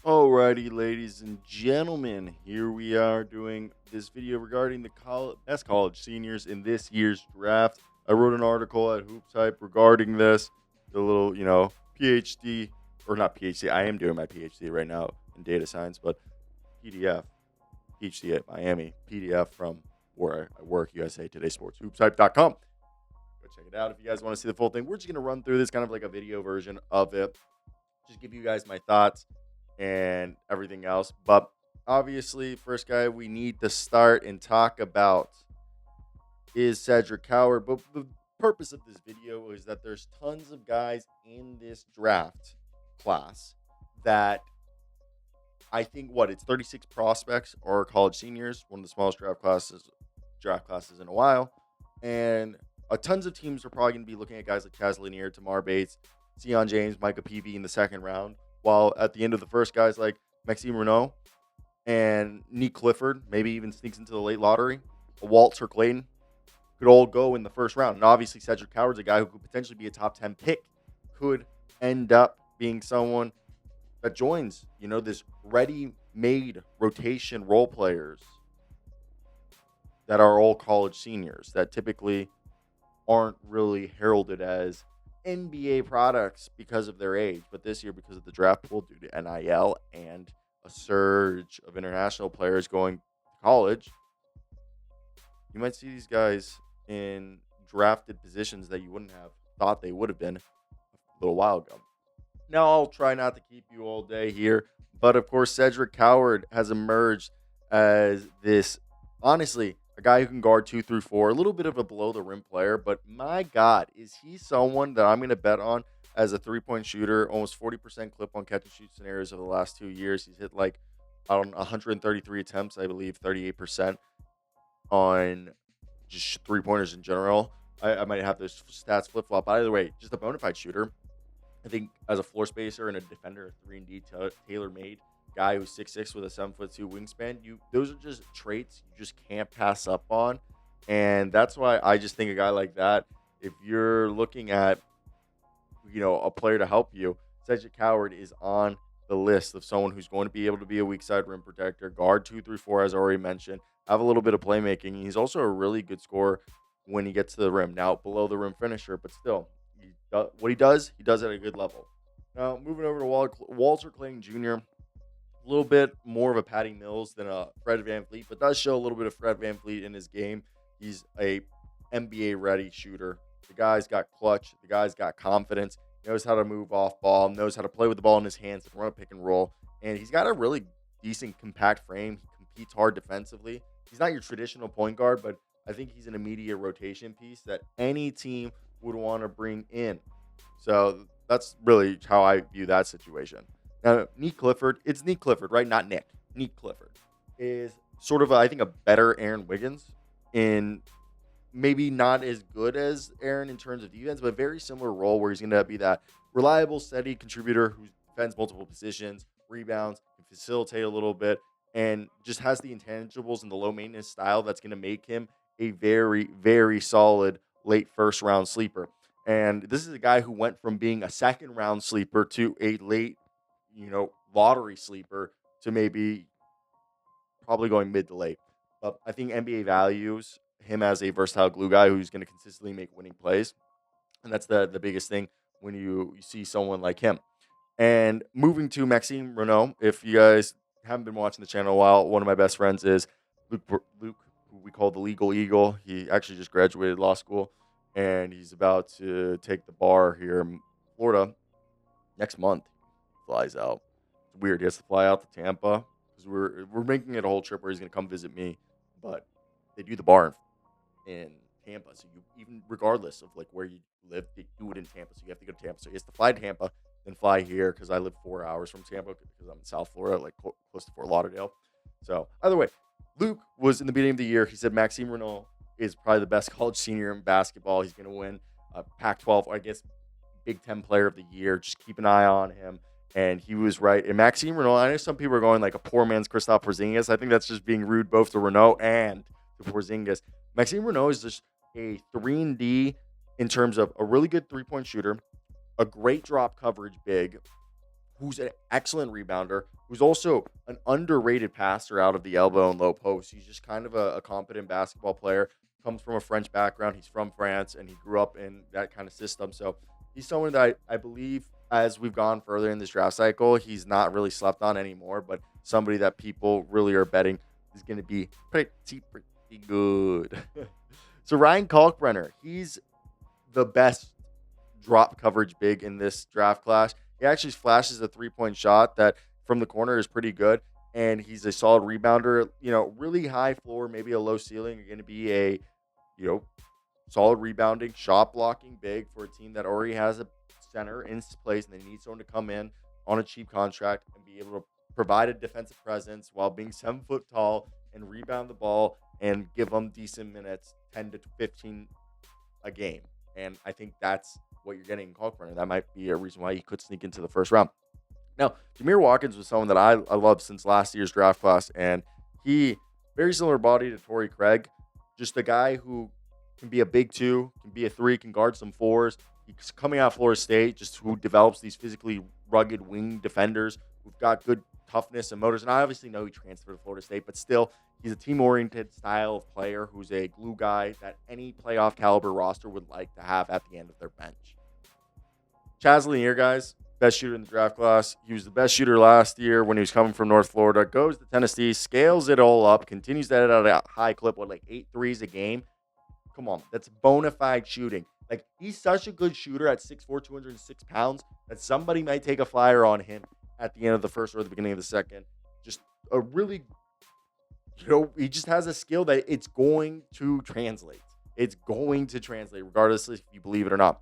Alrighty, ladies and gentlemen, here we are doing this video regarding the best college seniors in this year's draft. I wrote an article at Hoops Hype regarding this, the little, PhD, or not PhD, I am doing my PhD right now in data science, but PDF, PhD at Miami, PDF from where I work, USA Today Sports, hoopshype.com. Go check it out if you guys want to see the full thing. We're just going to run through this kind of like a video version of it, just give you guys my thoughts and everything else. But obviously, first guy we need to start and talk about is Cedric Coward. But the purpose of this video is that there's tons of guys in this draft class that I think it's 36 prospects are college seniors, one of the smallest draft classes in a while. And tons of teams are probably going to be looking at guys like Chaz Lanier, Tamar Bates, Sion James, Micah Peavy in the second round. While at the end of the first, guys like Maxime Renault and Nick Clifford, maybe even sneaks into the late lottery, Walter Clayton, could all go in the first round. And obviously, Cedric Coward's a guy who could potentially be a top 10 pick, could end up being someone that joins, this ready-made rotation role players that are all college seniors that typically aren't really heralded as NBA products because of their age, but this year because of the draft pool due to NIL and a surge of international players going to college, you might see these guys in drafted positions that you wouldn't have thought they would have been a little while ago. Now, I'll try not to keep you all day here, but of course, Cedric Coward has emerged as this, honestly, a guy who can guard 2 through 4, a little bit of a below the rim player, but my God, is he someone that I'm going to bet on as a 3-point shooter, almost 40% clip on catch and shoot scenarios over the last 2 years. He's hit like on 133 attempts, I believe 38% on just 3-pointers in general. I might have those stats flip flop. Either way, just a bona fide shooter. I think as a floor spacer and a defender, a 3-and-D tailor made guy who's 6'6" with a 7'2" wingspan, those are just traits you just can't pass up on. And that's why I just think a guy like that, if you're looking at, a player to help you, Cedric Coward is on the list of someone who's going to be able to be a weak side rim protector, guard 2 3 4, as I already mentioned, have a little bit of playmaking. He's also a really good scorer when he gets to the rim. Now, below the rim finisher, but still, what he does at a good level. Now, moving over to Walter Clayton Jr., a little bit more of a Patty Mills than a Fred VanVleet, but does show a little bit of Fred VanVleet in his game. He's a NBA-ready shooter. The guy's got clutch. The guy's got confidence. Knows how to move off ball. Knows how to play with the ball in his hands and run a pick and roll. And he's got a really decent, compact frame. He competes hard defensively. He's not your traditional point guard, but I think he's an immediate rotation piece that any team would want to bring in. So that's really how I view that situation. Now, Nick Clifford, it's Nick Clifford, right? Not Nick. Nick Clifford is sort of, I think, a better Aaron Wiggins in maybe not as good as Aaron in terms of defense, but very similar role where he's going to be that reliable, steady contributor who defends multiple positions, rebounds, can facilitate a little bit, and just has the intangibles and the low maintenance style that's going to make him a very, very solid late first round sleeper. And this is a guy who went from being a second round sleeper to a late, lottery sleeper to maybe probably going mid to late. But I think NBA values him as a versatile glue guy who's going to consistently make winning plays. And that's the biggest thing when you see someone like him. And moving to Maxime Renault, if you guys haven't been watching the channel a while, one of my best friends is Luke, who we call the Legal Eagle. He actually just graduated law school, and he's about to take the bar here in Florida next month. Flies out. It's weird. He has to fly out to Tampa because we're making it a whole trip where he's going to come visit me. But they do the bar in Tampa, so you, even regardless of like where you live, they do it in Tampa. So you have to go to Tampa. So he has to fly to Tampa, then fly here because I live 4 hours from Tampa because I'm in South Florida, like close to Fort Lauderdale. So either way, Luke was in the beginning of the year. He said Maxime Renault is probably the best college senior in basketball. He's going to win Pac-12, or I guess Big Ten Player of the Year. Just keep an eye on him. And he was right. And Maxime Renault, I know some people are going like a poor man's Kristaps Porzingis. I think that's just being rude both to Renault and to Porzingis. Maxime Renault is just a 3-and-D in terms of a really good 3-point shooter, a great drop coverage big who's an excellent rebounder, who's also an underrated passer out of the elbow and low post. He's just kind of a competent basketball player, comes from a French background. He's from France, and he grew up in that kind of system. So he's someone that I believe, as we've gone further in this draft cycle, he's not really slept on anymore, but somebody that people really are betting is going to be pretty good. So Ryan Kalkbrenner, he's the best drop coverage big in this draft class. He actually flashes a 3-point shot that from the corner is pretty good, and he's a solid rebounder. Really high floor, maybe a low ceiling. You're going to be a solid rebounding, shot blocking big for a team that already has a center in place, and they need someone to come in on a cheap contract and be able to provide a defensive presence while being 7 foot tall and rebound the ball and give them decent minutes, 10 to 15 a game. And I think that's what you're getting in Kalkbrenner. That might be a reason why he could sneak into the first round. Now, Jameer Watkins was someone that I loved since last year's draft class, and he, very similar body to Torrey Craig, just a guy who can be a big 2, can be a 3, can guard some 4s. He's coming out of Florida State, just who develops these physically rugged wing defenders who've got good toughness and motors. And I obviously know he transferred to Florida State, but still, he's a team-oriented style of player who's a glue guy that any playoff caliber roster would like to have at the end of their bench. Chaz Lanier, guys, best shooter in the draft class. He was the best shooter last year when he was coming from North Florida. Goes to Tennessee, scales it all up, continues to hit at a high clip, like 8 threes a game. Come on, that's bona fide shooting. Like, he's such a good shooter at 6'4", 206 pounds that somebody might take a flyer on him at the end of the first or the beginning of the second. Just a really, he just has a skill that it's going to translate. It's going to translate, regardless if you believe it or not.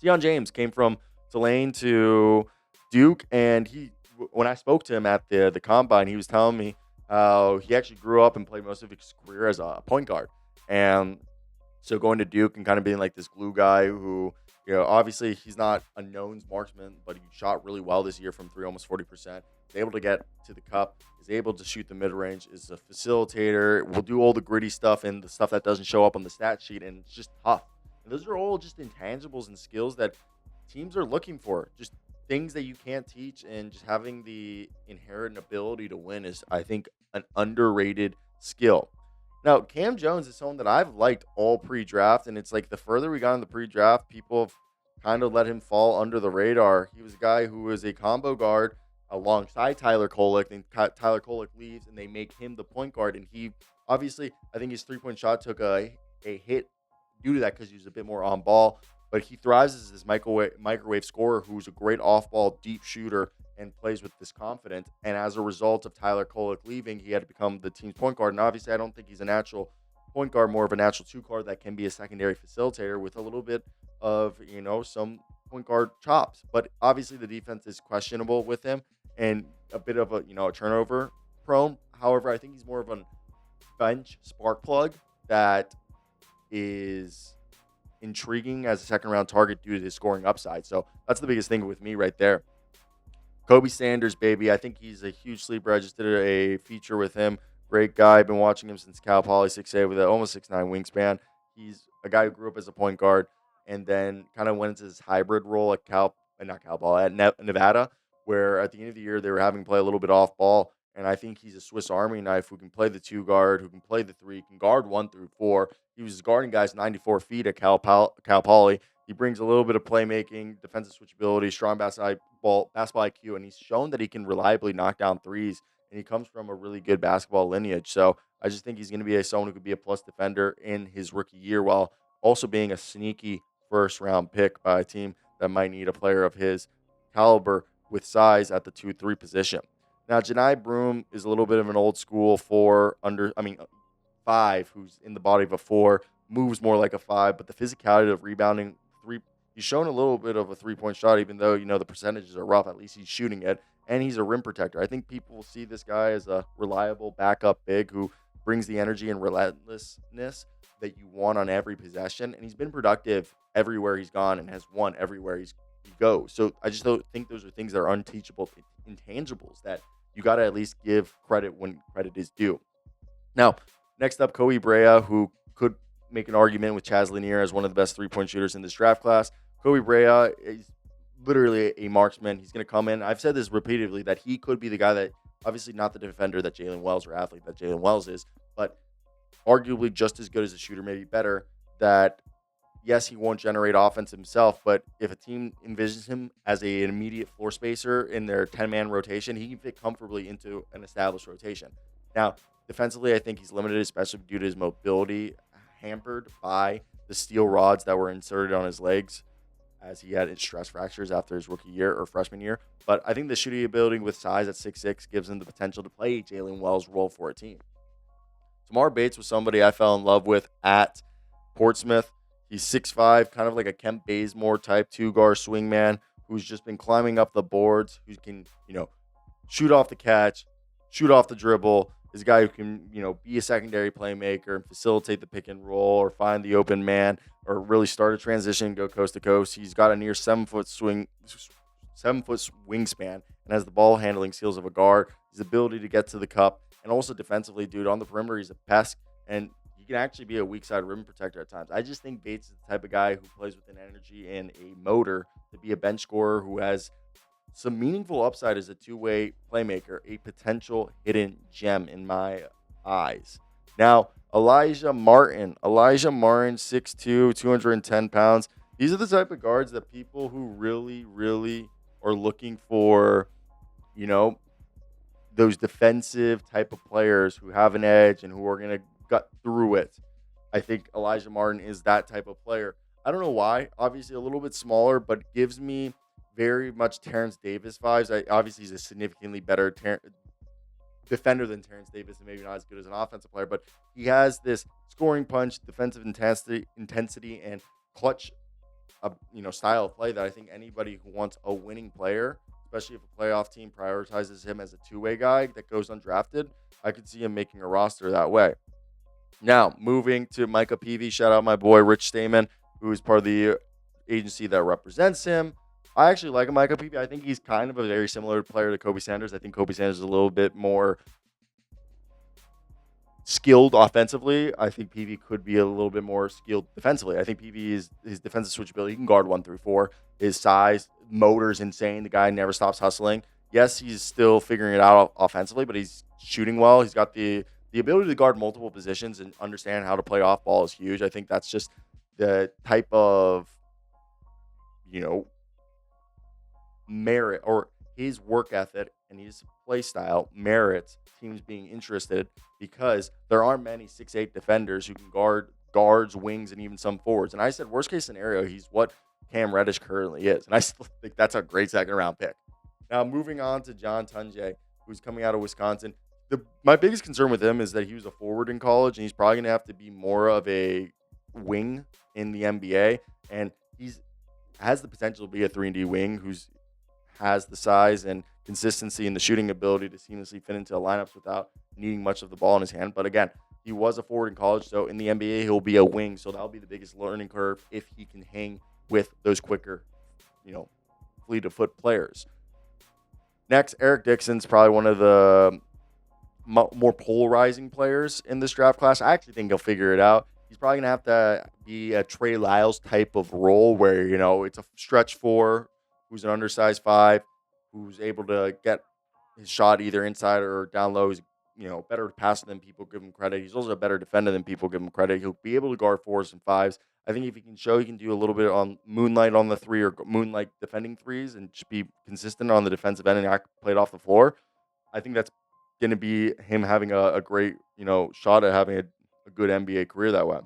Zion James came from Tulane to Duke, and when I spoke to him at the combine, he was telling me how he actually grew up and played most of his career as a point guard. And so going to Duke and kind of being like this glue guy who, obviously he's not a known marksman, but he shot really well this year from 3, almost 40%. Is able to get to the cup, is able to shoot the mid-range, is a facilitator, will do all the gritty stuff and the stuff that doesn't show up on the stat sheet, and it's just tough. And those are all just intangibles and skills that teams are looking for, just things that you can't teach, and just having the inherent ability to win is, I think, an underrated skill. Now, Cam Jones is someone that I've liked all pre-draft, and it's like the further we got in the pre-draft, people have kind of let him fall under the radar. He was a guy who was a combo guard alongside Tyler Kolek, and Tyler Kolek leaves, and they make him the point guard, and he, obviously, I think his 3-point shot took a hit due to that because he was a bit more on ball, but he thrives as this microwave scorer who's a great off-ball deep shooter and plays with this confidence. And as a result of Tyler Kolek leaving, he had to become the team's point guard. And obviously, I don't think he's a natural point guard, more of a natural 2 guard that can be a secondary facilitator with a little bit of, some point guard chops. But obviously, the defense is questionable with him and a bit of a turnover prone. However, I think he's more of a bench spark plug that is intriguing as a second-round target due to his scoring upside. So that's the biggest thing with me right there. Kobe Sanders, baby. I think he's a huge sleeper. I just did a feature with him. Great guy. I've been watching him since Cal Poly 6'8" with an almost 6'9" wingspan. He's a guy who grew up as a point guard and then kind of went into this hybrid role at Nevada, where at the end of the year they were having him play a little bit off ball. And I think he's a Swiss Army knife who can play the 2 guard, who can play the 3, can guard 1 through 4. He was guarding guys 94 feet at Cal Poly. He brings a little bit of playmaking, defensive switchability, strong basketball IQ, and he's shown that he can reliably knock down threes, and he comes from a really good basketball lineage. So I just think he's going to be someone who could be a plus defender in his rookie year while also being a sneaky first-round pick by a team that might need a player of his caliber with size at the 2-3 position. Now, Janai Broom is a little bit of an old school 5, who's in the body of a 4, moves more like a 5, but the physicality of rebounding 3, he's shown a little bit of a 3-point shot, even though, the percentages are rough. At least he's shooting it, and he's a rim protector. I think people will see this guy as a reliable backup big who brings the energy and relentlessness that you want on every possession, and he's been productive everywhere he's gone and has won everywhere he goes. So I just don't think those are things that are unteachable intangibles that you got to at least give credit when credit is due. Now, next up, Kobe Brea, who could make an argument with Chaz Lanier as one of the best 3-point shooters in this draft class. Kobe Brea is literally a marksman. He's going to come in. I've said this repeatedly that he could be the guy that, obviously not the defender that Jalen Wells or athlete that Jalen Wells is, but arguably just as good as a shooter, maybe better. That yes, he won't generate offense himself, but if a team envisions him as an immediate floor spacer in their 10-man rotation, he can fit comfortably into an established rotation. Now, defensively, I think he's limited, especially due to his mobility, hampered by the steel rods that were inserted on his legs as he had stress fractures after his rookie year or freshman year. But I think the shooting ability with size at 6'6" gives him the potential to play Jalen Wells' role for a team. Tamar Bates was somebody I fell in love with at Portsmouth. He's 6'5", kind of like a Kemp Bazemore type 2-guard swingman who's just been climbing up the boards, who can, shoot off the catch, shoot off the dribble. Is a guy who can, be a secondary playmaker and facilitate the pick and roll or find the open man or really start a transition and go coast to coast. He's got a near 7-foot wingspan and has the ball handling skills of a guard. His ability to get to the cup and also defensively, dude, on the perimeter, he's a pest and he can actually be a weak side rim protector at times. I just think Bates is the type of guy who plays with an energy and a motor to be a bench scorer who has some meaningful upside as a two-way playmaker, a potential hidden gem in my eyes. Now, Elijah Martin, 6'2", 210 pounds. These are the type of guards that people who really, really are looking for, those defensive type of players who have an edge and who are going to gut through it. I think Elijah Martin is that type of player. I don't know why. Obviously, a little bit smaller, but gives me very much Terrence Davis vibes. Obviously, he's a significantly better defender than Terrence Davis and maybe not as good as an offensive player, but he has this scoring punch, defensive intensity and clutch style of play that I think anybody who wants a winning player, especially if a playoff team prioritizes him as a two-way guy that goes undrafted, I could see him making a roster that way. Now, moving to Micah Peavy, shout out my boy Rich Stamen, who is part of the agency that represents him. I actually like Micah Peavy. I think he's kind of a very similar player to Kobe Sanders. I think Kobe Sanders is a little bit more skilled offensively. I think Peavy could be a little bit more skilled defensively. I think Peavy is his defensive switchability. He can guard 1 through 4. His size, motor's insane. The guy never stops hustling. Yes, he's still figuring it out offensively, but he's shooting well. He's got the ability to guard multiple positions and understand how to play off ball is huge. I think that's just the type of, merit or his work ethic and his play style merits teams being interested because there aren't many 6'8" defenders who can guard guards, wings, and even some forwards. And I said, worst case scenario, he's what Cam Reddish currently is. And I still think that's a great second round pick. Now, moving on to John Tunje, who's coming out of Wisconsin. My biggest concern with him is that he was a forward in college, and he's probably going to have to be more of a wing in the NBA. And he's has the potential to be a 3-and-D wing who's has the size and consistency and the shooting ability to seamlessly fit into lineups without needing much of the ball in his hand. But again, he was a forward in college, so in the NBA, he'll be a wing. So that'll be the biggest learning curve if he can hang with those quicker, fleet of foot players. Next, Eric Dixon's probably one of the more polarizing players in this draft class. I actually think he'll figure it out. He's probably going to have to be a Trey Lyles type of role where, it's a stretch 4 who's an undersized 5, who's able to get his shot either inside or down low. He's, better passer than people give him credit. He's also a better defender than people give him credit. He'll be able to guard 4s and 5s. I think if he can show he can do a little bit on moonlight on the 3 or moonlight defending 3s and just be consistent on the defensive end and not play it off the floor, I think that's going to be him having a great, shot at having a good NBA career that way.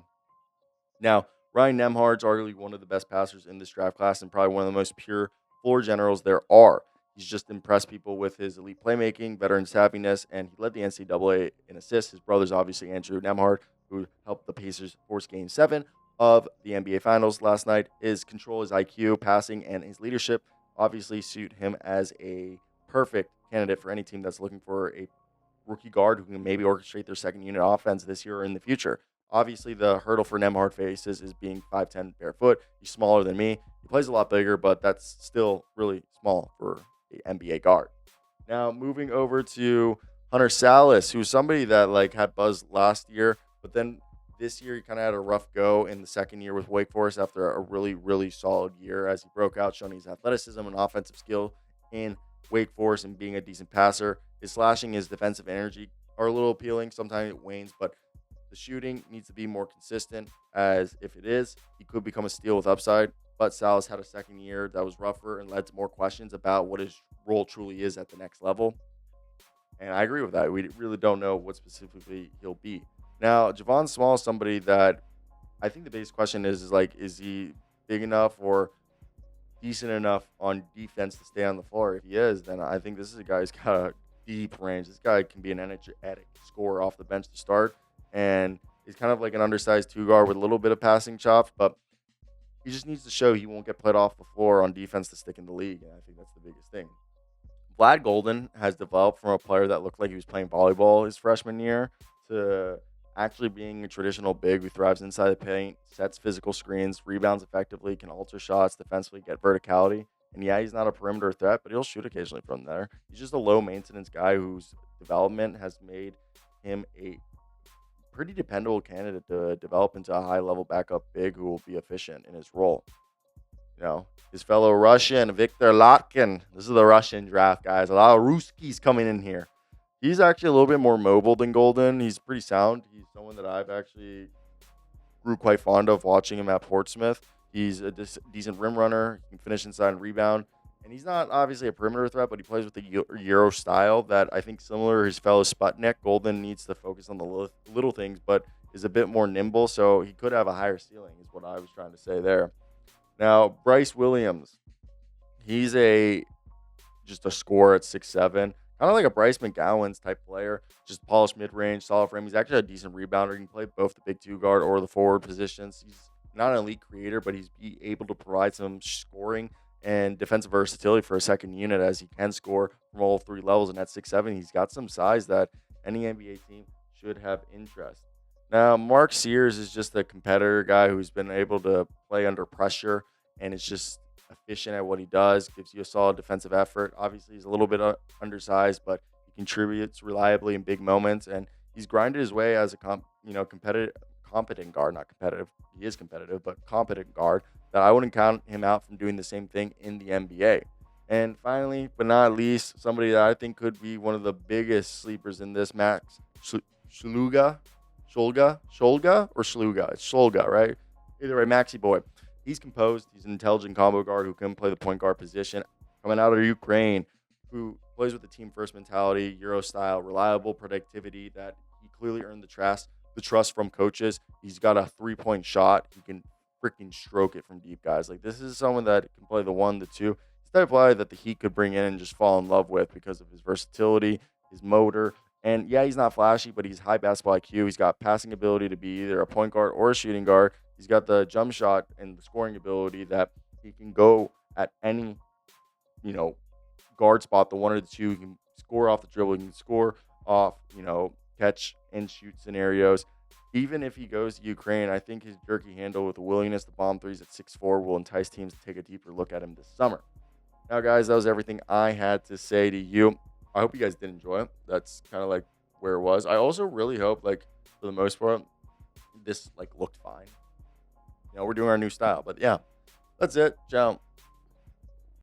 Now, Ryan Nembhard's arguably one of the best passers in this draft class and probably one of the most pure floor generals there are. He's just impressed people with his elite playmaking, veteran savviness, and he led the NCAA in assists. His brother's obviously Andrew Nembhard, who helped the Pacers force Game 7 of the NBA Finals last night. His control, his IQ, passing, and his leadership obviously suit him as a perfect candidate for any team that's looking for a rookie guard who can maybe orchestrate their second unit offense this year or in the future. Obviously, the hurdle for Nembhard faces is being 5'10" barefoot. He's smaller than me. He plays a lot bigger, but that's still really small for an NBA guard. Now, moving over to Hunter Salas, who's somebody that had buzz last year, but then This year, he kind of had a rough go in the second year with Wake Forest after a really, really solid year as he broke out, showing his athleticism and offensive skill in Wake Forest and being a decent passer. His slashing, his defensive energy are a little appealing. Sometimes it wanes, but the shooting needs to be more consistent, as if it is, he could become a steal with upside. But Salas had a second year that was rougher and led to more questions about what his role truly is at the next level. And I agree with that. We really don't know what specifically he'll be. Now, Javon Small is somebody that I think the biggest question is like, is he big enough or decent enough on defense to stay on the floor? If he is, then I think this is a guy who's got a deep range. This guy can be an energetic scorer off the bench to start. And he's kind of like an undersized two guard with a little bit of passing chops, but he just needs to show he won't get played off the floor on defense to stick in the league. And I think that's the biggest thing. Vlad Golden has developed from a player that looked like he was playing volleyball his freshman year to actually being a traditional big who thrives inside the paint, sets physical screens, rebounds effectively, can alter shots defensively, get verticality. And yeah, he's not a perimeter threat, but he'll shoot occasionally from there. He's just a low maintenance guy whose development has made him a pretty dependable candidate to develop into a high level backup big who will be efficient in his role. His fellow Russian, Viktor Latkin. This is the Russian draft, guys. A lot of Ruskies coming in here. He's actually a little bit more mobile than Golden. He's pretty sound. He's someone that I've actually grew quite fond of watching him at Portsmouth. He's a decent rim runner. He can finish inside and rebound. And he's not obviously a perimeter threat, but he plays with the Euro style that I think similar to his fellow Sputnik. Golden needs to focus on the little things, but is a bit more nimble, so he could have a higher ceiling is what I was trying to say there. Now, Bryce Williams, he's just a scorer at 6'7", kind of like a Bryce McGowan's type player, just polished mid-range, solid frame. He's actually a decent rebounder. He can play both the big two guard or the forward positions. He's not an elite creator, but he's able to provide some scoring and defensive versatility for a second unit as he can score from all three levels. And at 6'7", he's got some size that any NBA team should have interest. Now, Mark Sears is just a competitor guy who's been able to play under pressure and is just efficient at what he does, gives you a solid defensive effort. Obviously, he's a little bit undersized, but he contributes reliably in big moments, and he's grinded his way as a competent guard, not competitive. He is competitive, but competent guard that I wouldn't count him out from doing the same thing in the NBA. And finally, but not least, somebody that I think could be one of the biggest sleepers in this, Max Shulga. Shulga or Shluga? It's Shulga, right? Either way, Maxi boy. He's composed. He's an intelligent combo guard who can play the point guard position. Coming out of Ukraine, who plays with the team first mentality, Euro style, reliable productivity that he clearly earned the trust from coaches. He's got a 3-point shot. He can freaking stroke it from deep, guys. Like, this is someone that can play the 1, the 2. He's the type of player that the Heat could bring in and just fall in love with because of his versatility, his motor. And yeah, he's not flashy, but he's high basketball IQ. He's got passing ability to be either a point guard or a shooting guard. He's got the jump shot and the scoring ability that he can go at any, guard spot, the 1 or the 2. He can score off the dribble. He can score off, catch and shoot scenarios. Even if he goes to Ukraine, I think his jerky handle with the willingness to bomb threes at 6'4" will entice teams to take a deeper look at him this summer. Now, guys, that was everything I had to say to you. I hope you guys did enjoy it. That's kind of like where it was. I also really hope, for the most part, this looked fine. We're doing our new style. But yeah, that's it. Ciao.